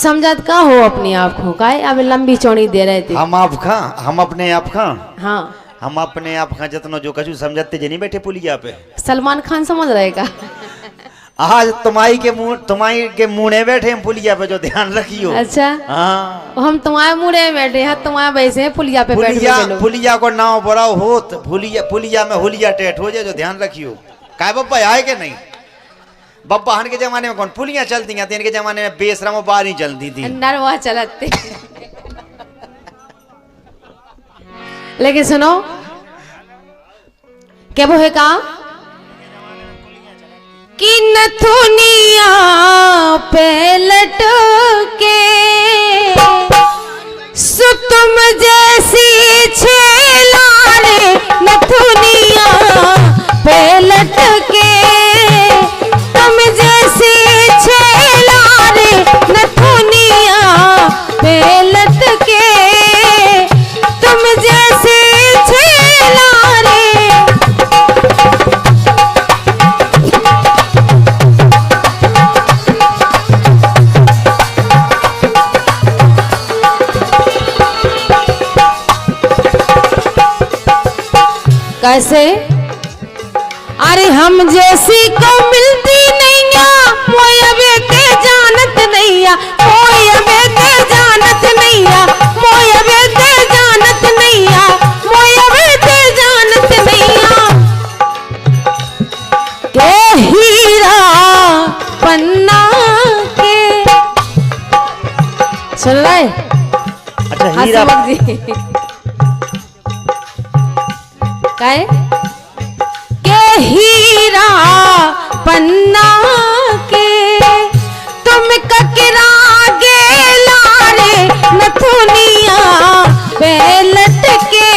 समझत का हो अपने आप को का अब लंबी चौड़ी दे रहे थे हम आप खा हम अपने आप खा हाँ हम अपने आप खा जितना जो कछु समझते जे नहीं बैठे पुलिया पे सलमान खान समझ रहेगा आज तुम्हारी के मुँह बैठे हम पुलिया पे जो ध्यान रखियो। अच्छा हाँ हम तुम्हारे मुड़े में बैठे हैं तुम्हारे वैसे पुलिया पे बैठ गए पुलिया को नाव बड़ा होत पुलिया में हुलिया टेट हो जाए जो ध्यान रखियो। काय बप्पा आए के नहीं बप्पा हन के जमाने में कौन पुलियां चलती हैं इनके जमाने में बेशरम बार ही चलती थी नरवा चलते लेकिन सुनो क्या वो है का कि नथुनिया पे लटके सुतुम जैसी छेलारे नथुनिया पे लटके तुम जैसी छेलारे नथुनिया पे लटके तुम जैसी छेलारे कैसे अरे हम जैसी को मिलती नैया कोई अबे के जानत नैया कोई अबे के जानत नैया कोई अबे के जानत नैया कोई अबे के जानत नैया के हीरा पन्ना के सुन रहे अच्छा हीरा जी काय के हीरा पन्ना के तुम ककरा गेला रे नथुनिया पे लटके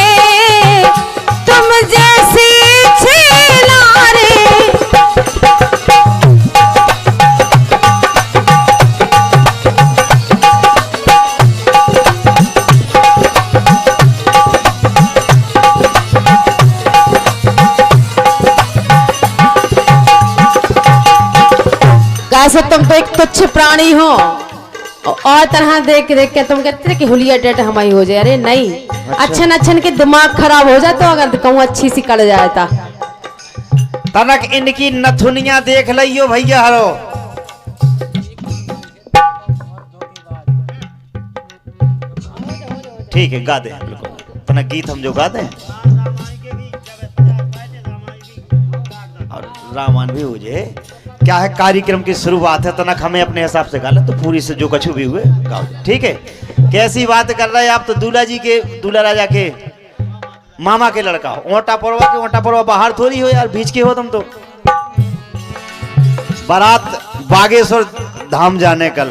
तुम जैसी छेला रे कैसे तुम तो एक तुच्छ प्राणी हो और तरह देख देख के तुम कहते थे कि हुलिया डेट हमारी हो जाए। अरे नहीं अच्छन अच्छन के दिमाग खराब हो जाए तो अगर कहूँ अच्छी सी कट जाए तनक इनकी नथुनिया देख लियो भैया हरो ठीक है गा दे तनक गीत हम जो गा दे और रामायण भी हो जाए क्या है कार्यक्रम की शुरुआत है तनक हमें अपने हिसाब से गा ले तो पूरी से जो कछु भी हुए गाओ ठीक है। कैसी बात कर रहे हैं आप तो दूल्हा राजा के मामा के लड़का ओटा परवा बाहर थोड़ी हो यार बीच के हो तुम तो बारात बागेश्वर धाम जाने कल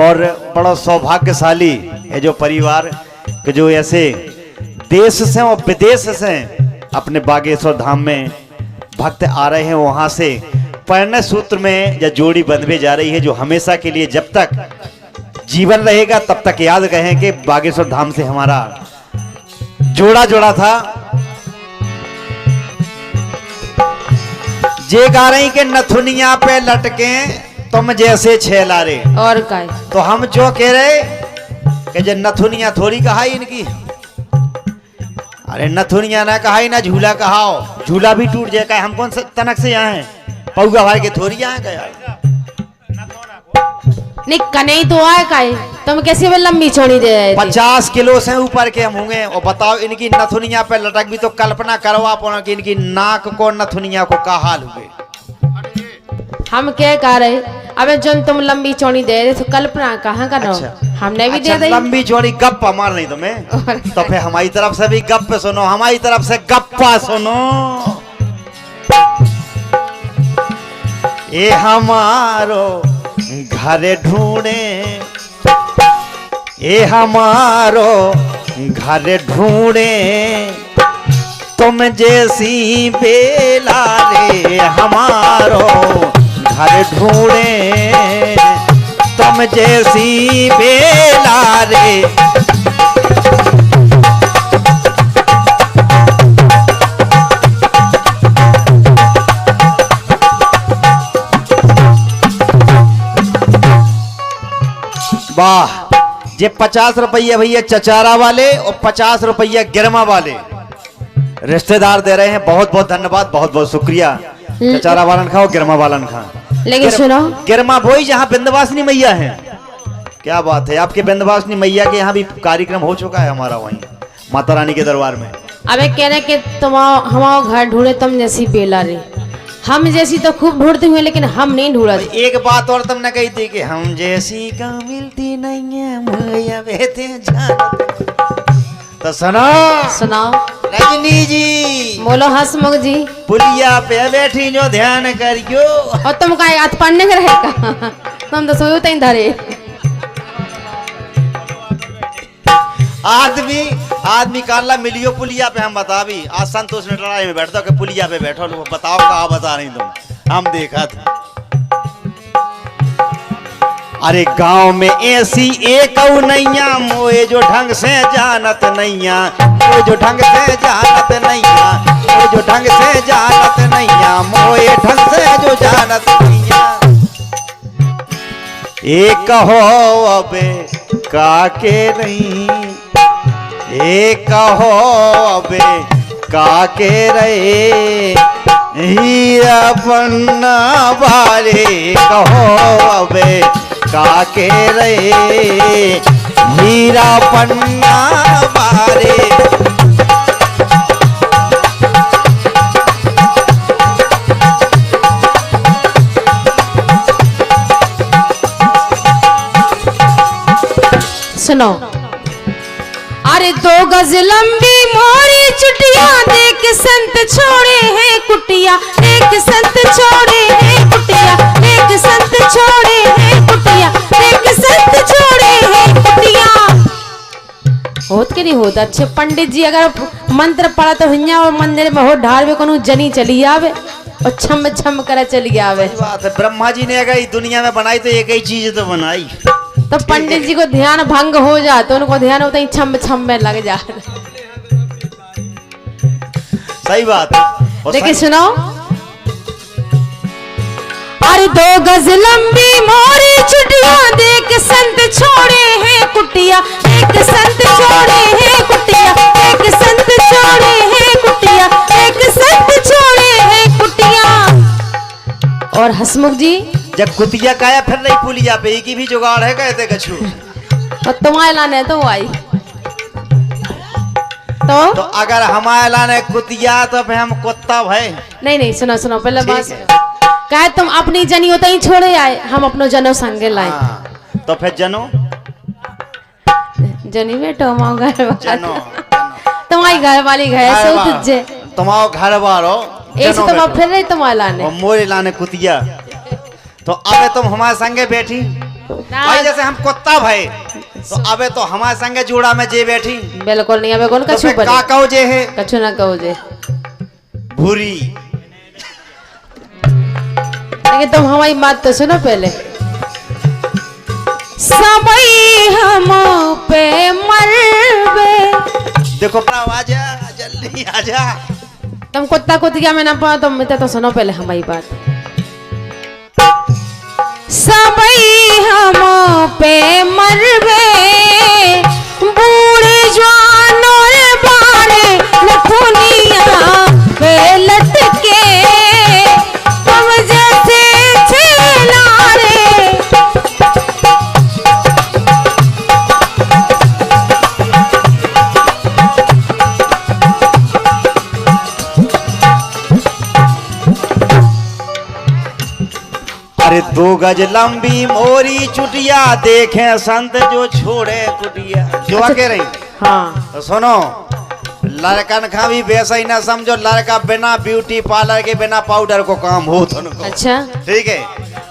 और बड़ा सौभाग्यशाली है जो परिवार के जो ऐसे देश से और विदेश से अपने बागेश्वर धाम में भक्त आ रहे हैं वहां से परिणय सूत्र में या जोड़ी बंधवे जा रही है जो हमेशा के लिए जब तक जीवन रहेगा तब तक याद कहें कि बागेश्वर धाम से हमारा जोड़ा था। जे गा रही के नथुनिया पे लटके तुम जैसे छेला रे और काय तो हम जो कह रहे कि जे नथुनिया थोड़ी कहा इनकी अरे नथुनिया ना कहा ना झूला कहाओ झूला भी टूट जाएगा हम कौन से तनक से यहाँ है पौगा भाई के थोड़ी यहाँ गया नहीं कन्हई तो आए काय तुम कैसे वे लंबी चौड़ी दे रहे थे 50 किलो से ऊपर के हम होंगे और बताओ इनकी नथुनिया पे लटक भी तो कल्पना करवा पाओ कि इनकी नाक को नथुनिया को का हाल हुए। हम क्या कह रहे अबे जन तुम लंबी चौड़ी दे रहे तो कल्पना कहाँ कर रहे हो हमने भी दे दी लंबी चौड़ी गप्पा मार नहीं तुम्हें तो फिर हमारी तरफ से भी गप सुनो हमारी तरफ से गप्पा सुनो। ये हमारो घर ढूंढे ये हमारो घर ढूंढे तुम जैसी बेला रे हमारो घर ढूंढे तुम जैसी बेला रे वाह, ये 50 रुपये भैया चचारा वाले और 50 रुपये गिरमा वाले रिश्तेदार दे रहे हैं। बहुत बहुत धन्यवाद, बहुत बहुत शुक्रिया। चचारा वालन खाओ, गिरमा वालन खा। लेकिन सुनो, गिरमा बोई जहाँ बिंदवासिनी मैया है। क्या बात है, आपके बिंदवासिनी मैया के यहाँ भी कार्यक्रम हो चुका है हमारा वहीं माता रानी के दरबार में। अबे कह रहे कि तुम हमारा घर ढूंढे तुम जैसी बेला रे, हम जैसी तो खूब ढूंढते हुए लेकिन हम नहीं ढूंढा। एक बात और तुमने कही थी कि हम जैसी का मिलती नहीं है मैया बेटे जानत। तो सुनाओ रजनी जी, बोलो हंसमुख जी। पुलिया पे बैठी जो ध्यान करियो। और तुम का हाथ पढ़ने का रहेगा, तुम तो सोयो तई धरे। आदमी काला मिलियो पुलिया पे। हम बता भी आज संतोष ने लड़ाई में बैठता कि पुलिया पे बैठो लोग, बताओ कहा बता रही तुम, हम देखा था। अरे गांव में ऐसी एक नैया मोए जो ढंग से जानत नैया, मोए जो ढंग से जानत नैया, मोए जो ढंग से जानत नैया, मोए ढंग से जो जानत नैया। एक हो अबे काके नहीं, एक हो अबे काके रहे, हीरा पन्ना वाले कहो अबे काके रहे, हीरा पन्ना वाले। सुनो, अरे 2 गज लंबी मोरी चुटिया, देख संत छोड़े हैं कुटिया, देख संत छोड़े हैं कुटिया, देख संत छोड़े हैं कुटिया, देख संत छोड़े हैं कुटिया। होत के नहीं होता अच्छे पंडित जी अगर मंत्र पढ़ा तो हिया और मंदिर में हो ढार में कोनो जनी चली आवे और छम छम करे चली आवे। बात है, ब्रह्मा जी ने अगर इस दुनिया में बनाई तो एक ही चीज तो बनाई। तो पंडित जी को ध्यान भंग हो जा तो उनको ध्यान होता ही छम छम में लग जा। सही बात है। लेकिन सुनो, अरे 2 गज लंबी मोरी चुटिया, देख संत छोड़े हैं कुटिया, देख संत छोड़े हैं कुटिया, देख संत छोड़े हैं कुटिया, देख संत छोड़े हैं कुटिया। और हसमुख जी, जब कुतिया काया फिर नहीं पुलिया पे की भी जुगाड़ है कहते कछु। और तुम्हारे लाने तो आई तो अगर हमारे लाने कुतिया तो फिर हम कुत्ता भाई। नहीं सुनो सुनो, पहले बात कहे तुम अपनी जनी होता ही छोड़े आए, हम अपनो जनो संगे लाए। तो फिर जनो जनी बेटो हमारा घर जनो तुम्हारी घर वाली घर सो तुझे तुम्हारा घर वालो ऐसे तुम अब फिर रही तुम्हारे लाने और मोरे लाने कुतिया। तो अबे तुम हमारे संगे बैठी भाई, जैसे हम कुत्ता भाई तो अबे तो हमारे संगे जोड़ा में जे बैठी। बिल्कुल नहीं, अबे कौन कछु तो का कहो जे है कछु ना कहो जे भूरी। लेकिन तुम हमारी बात तो सुनो पहले। सबई हम पे मरबे, देखो आजा जल्दी आजा। तुम कुत्ता कुतिया में ना पाओ तुम तो सुनो पहले हमारी बात। सबई हम पे मरबे, बूढ़े जवान और बारे लखुनिया पे लटके, तुम जैसे छेलारे। अरे 2 गज लंबी मोरी चुटिया, देखे संत जो छोड़े कुटिया। जो आके रही हाँ तो सुनो, लड़कन का भी वैसा ही ना समझो, लड़का बिना ब्यूटी पार्लर के बिना पाउडर को काम हो तो उनको। अच्छा ठीक है,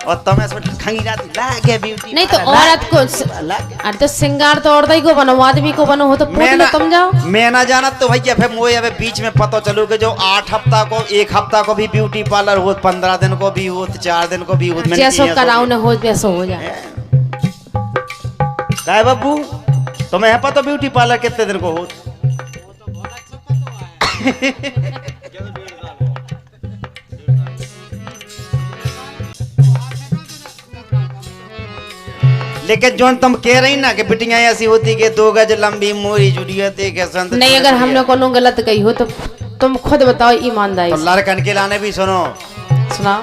और तुम्हें खंगी जाती लागे ब्यूटी नहीं तो औरत को अरे तो श्रृंगार तो औरत ही को बनो, आदमी को बनो हो तो पूछ लो तुम जाओ। मैं ना जाना तो भैया फिर मोए अबे बीच में पता चलो कि जो 8 हफ्ता को 1 हफ्ता को भी ब्यूटी पार्लर हो, 15 दिन को भी हो, 4 दिन को भी हो, जैसो कराऊ न हो वैसो हो जाए। काय बाबू तुम्हें है पता ब्यूटी पार्लर कितने दिन को हो? लेकिन जो तुम कह रही ना कि बिटियां ऐसी होती कि 2 गज लंबी मोरी जुड़ी होती के संत नहीं, अगर हमने कोनो गलत कही हो तो तुम खुद बताओ ईमानदारी तो लड़कन के लाने भी सुनो। सुनाओ।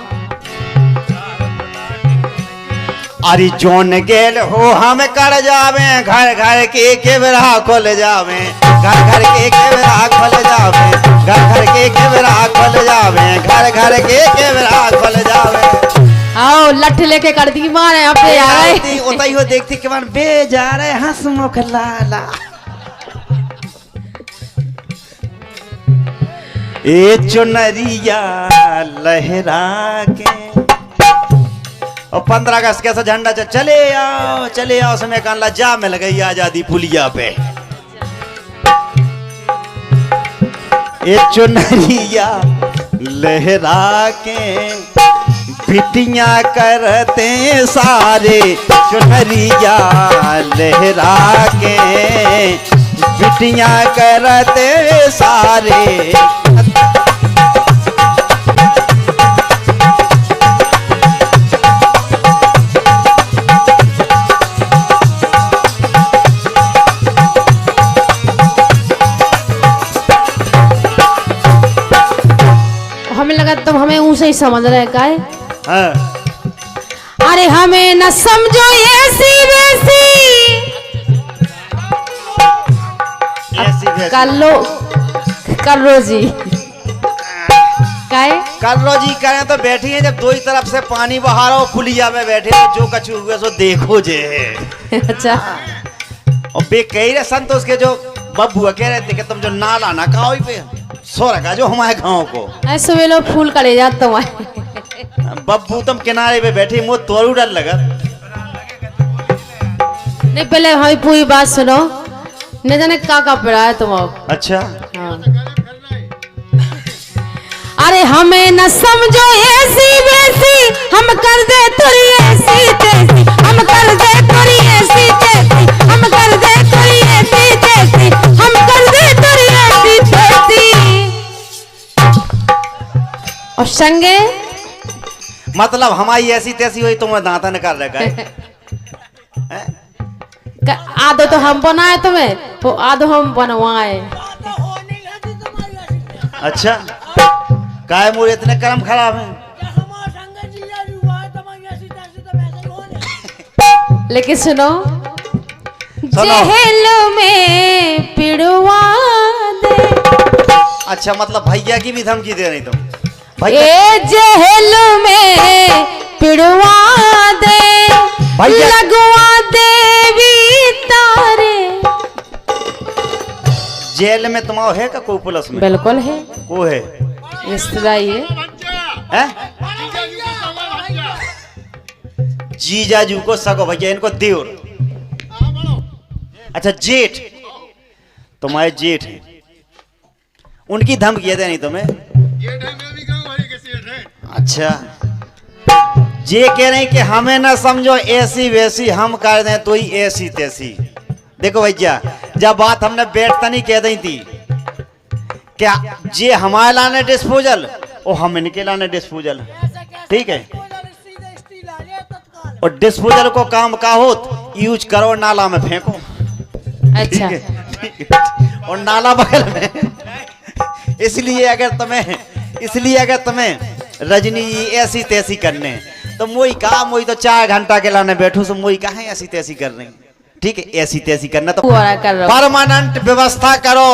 अरे जोन गेल हो हम कर जावे घर घर के केवरा खोल जावे, घर घर के केवरा खोल जावे, घर घर के केवरा खोल जावे, घर घर के केवरा खोल जावे। आओ लठ लेके कर दी मारे अपने यार उताई हो देखती के मन बे जा रहे हंसमुख लाला। ए चुनरिया लहरा के और 15 अगस्त कैसा झंडा चले आओ समय का लज्जा मिल गई आजादी पुलिया पे। ए चुनरिया लहरा के बिटियां करते सारे, चुनरिया लहरा के बिटियां करते सारे। हमें लगा तुम हमें ऊंचे ही समझ रहे का है। हाँ। अरे हमें न समझो ऐसी वैसी, कल्लो जी काहे कल्लो जी करें तो बैठी हैं जब 2 ही तरफ से पानी बहा रहा हो पुलिया में बैठे तो जो कछु हुए सो देखो जे। अच्छा। और बे कही रहे संतोष के जो बब्बुआ कह रहे थे कि तुम जो नाला ना खाओ पे सो रखा जो हमारे गाँव को ऐसे वे लोग फूल करे जाते तुम्हारे। बब्बू तुम किनारे पे बैठी मुझे तोरू डर लगा। नहीं पहले हमारी पूरी बात सुनो, न जाने का पड़ा है तुम। अच्छा। हाँ। अरे हमें न समझो ऐसी वैसी, हम कर दे थोड़ी ऐसी तैसी, हम कर दे थोड़ी ऐसी तैसी, हम कर दे थोड़ी ऐसी तैसी, हम कर दे थोड़ी ऐसी तैसी। और संगे मतलब हमारी ऐसी तैसी हुई तुम्हें दांतन कर रखा है। आधो तो हम बनाए तुम्हें, तो आधो हम बनवाए। अच्छा काय मोर इतने कर्म खराब हैं। लेकिन सुनो, जेल में पिड़वा दे। अच्छा मतलब भैया की भी धमकी दे रही तुम। ए जेल में पिड़वा दे, लगवा देवी तारे। जेल में तुम्हारा है का कोई पुलिस में? बिल्कुल है। वो है रिश्तेदारी है। जीजाजू को सगो भैया, इनको देवर। अच्छा जेठ, तुम्हारे जेठ है, उनकी धमकी दे नहीं तुम्हें? अच्छा जे कह रहे हैं कि हमें ना समझो ऐसी वैसी, हम कर दें तो ही ऐसी तैसी। देखो भैया जब बात हमने बैठता नहीं कह दी थी क्या जे हमारे लाने डिस्पोजल और हम इनके लाने डिस्पोजल, ठीक है। और डिस्पोजल को काम का हो यूज करो नाला में फेंको। अच्छा। और नाला बगल में। इसलिए अगर तुम्हें रजनी ऐसी तैसी करने तो मोई कहा, मोई तो 4 घंटा के लाने बैठू सो मोई कहा ऐसी तैसी कर रही, ठीक है। ऐसी तैसी करना तो परमानेंट व्यवस्था करो।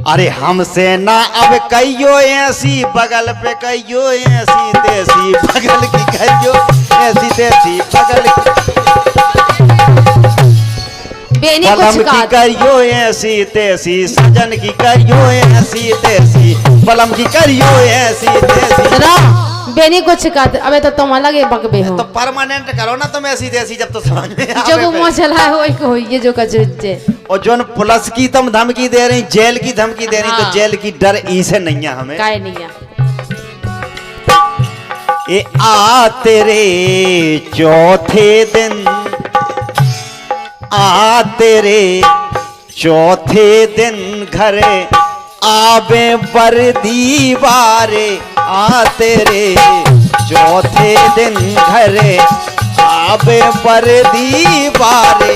अरे हमसे ना अब कहियो ऐसी, बगल पे कहियो ऐसी तैसी, बगल की कहियो ऐसी तैसी, बगल बलम की करियो ऐसी तैसी, सजन की करियो ऐसी तैसी, बलम की करियो ऐसी तैसी। बेनी को छिकाते, अबे तो तुम अलग ही बकबे हो। तो परमानेंट करो ना तुम ऐसी तैसी, जब तो समझ में आवे। जो मुंह चला है वही को ये जो कजुजे। और जो पुलिस की तुम धमकी दे रही, जेल की धमकी दे रही, तो जेल की डर इसे नहीं है हमें। काय नहीं है। ए आ तेरे चौथे दिन, आ तेरे चौथे दिन घरे आवे पर दीवारे आ तेरे चौथे दिन घरे आवे पर दीवारे।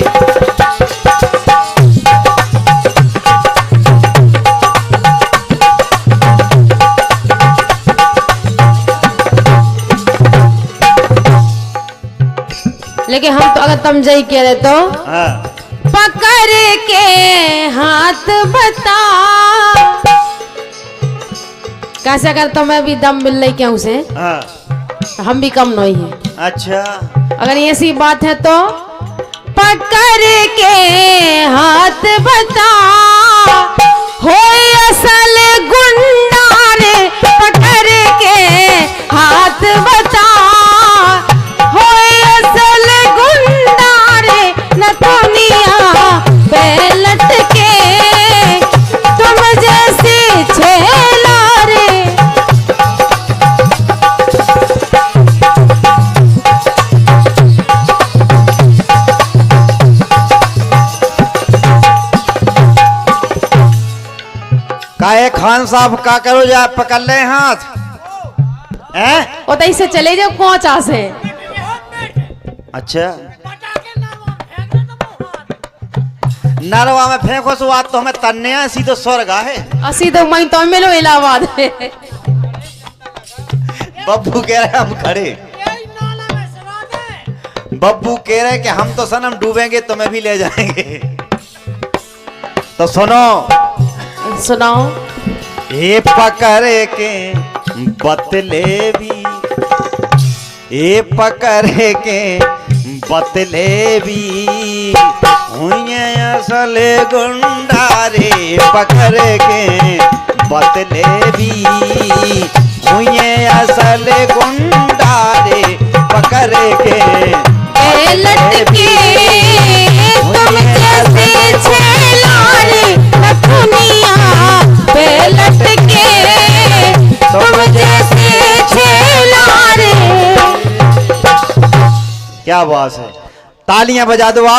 लेकिन हम तो अगर तुम जय कह रहे तो हाँ। पकड़ के हाथ बता कैसे अगर तुम्हें भी दम मिल रही क्या उसे हाँ। हम भी कम नहीं है। अच्छा अगर ऐसी बात है तो पकड़ के हाथ बता हो असल गुंडा रे पकड़ के हाथ बता हो असल गुंडा रे न दुनिया पे लटके तुम जैसे छेला रे। काहे खान साहब का करो जा पकड़ ले हाथ हैं? और तई से चले जाओ कोचा से। अच्छा नरवा में फेंको सो आज तो हमें तन्ने ऐसी तो स्वर्ग है। असी तो मैं तो मिलो इलाहाबाद में। बब्बू कह रहे हम खड़े बब्बू कह रहे कि हम तो सनम डूबेंगे तुम्हें भी ले जाएंगे। तो सुनो सुनाओ। ये पकड़ के बतले भी ये पकड़ के बतले भी हुए असल गुंडा रे पकड़ के बतले भी हुए असल गुंडा रे पकड़ के लटके तुम जैसे छेला रे न दुनिया पे लटके तुम जैसे छेला रे। क्या बात है, तालियां बजा दो आप।